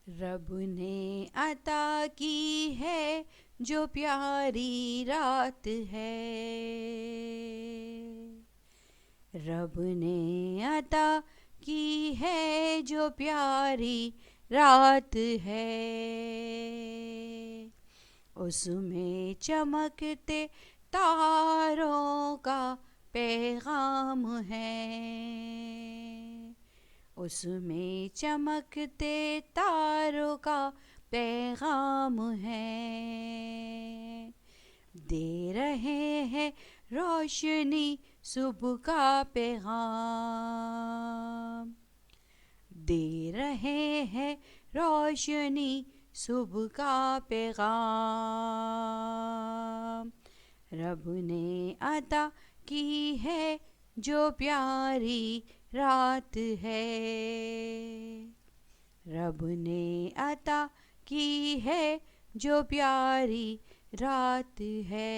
رب نے عطا کی ہے جو پیاری رات ہے، رب نے عطا کی ہے جو پیاری رات ہے، اس میں چمکتے تاروں کا پیغام ہے، اس میں چمکتے تاروں کا پیغام ہے، دے رہے ہیں روشنی صبح کا پیغام، دے رہے ہیں روشنی صبح کا پیغام، رب نے عطا کی ہے جو پیاری رات ہے، رب نے عطا کی ہے جو پیاری رات ہے،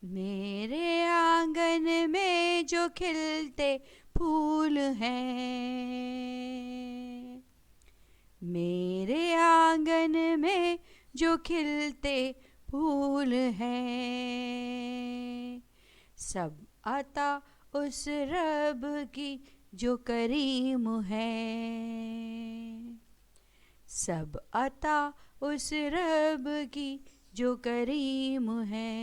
میرے آنگن میں جو کھلتے پھول ہیں، میرے آنگن میں جو کھلتے پھول ہیں، سب عطا اس رب کی جو کریم ہے، سب عطا اس رب کی جو کریم ہے،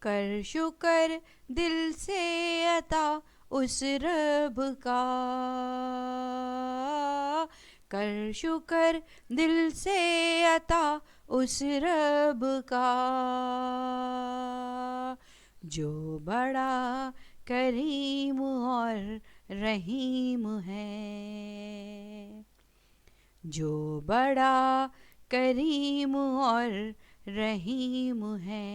کر شکر دل سے عطا اس رب کا، کر شکر دل سے عطا اس رب کا، جو بڑا کریم اور رحیم ہے، جو بڑا کریم اور رحیم ہے،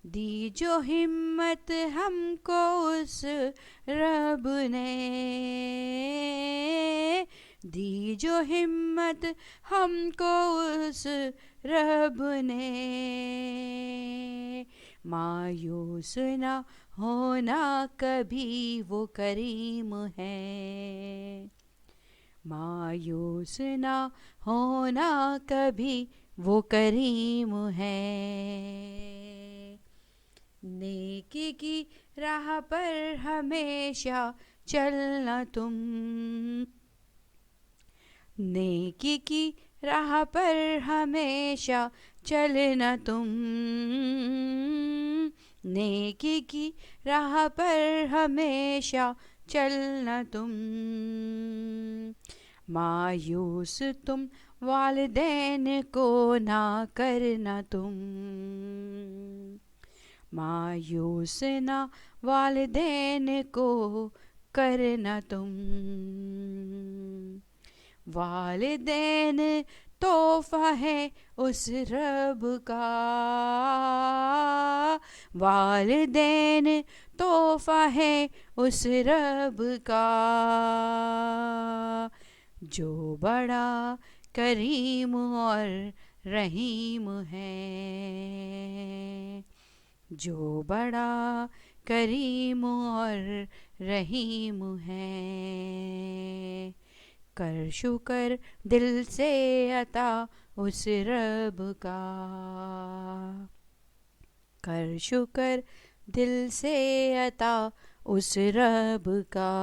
دی جو ہمت ہم کو اس رب نے، دی جو ہمت ہم کو اس رب نے، مایوس نہ ہونا کبھی وہ کریم ہے، مایوس نہ ہونا کبھی وہ کریم ہے، نیکی کی راہ پر ہمیشہ چلنا تم، نیکی کی راہ پر ہمیشہ چلنا تم، نیکی کی راہ پر ہمیشہ چلنا تم، مایوس تم والدین کو نہ کرنا تم، مایوس نہ والدین کو کرنا تم، والدین تحفہ ہے اس رب کا، والدین تحفہ ہے اس رب کا، جو بڑا کریم اور رحیم ہے، جو بڑا کریم اور رحیم ہے، کر شکر دل سے عطا اس رب کا، کر شکر دل سے عطا اس رب کا۔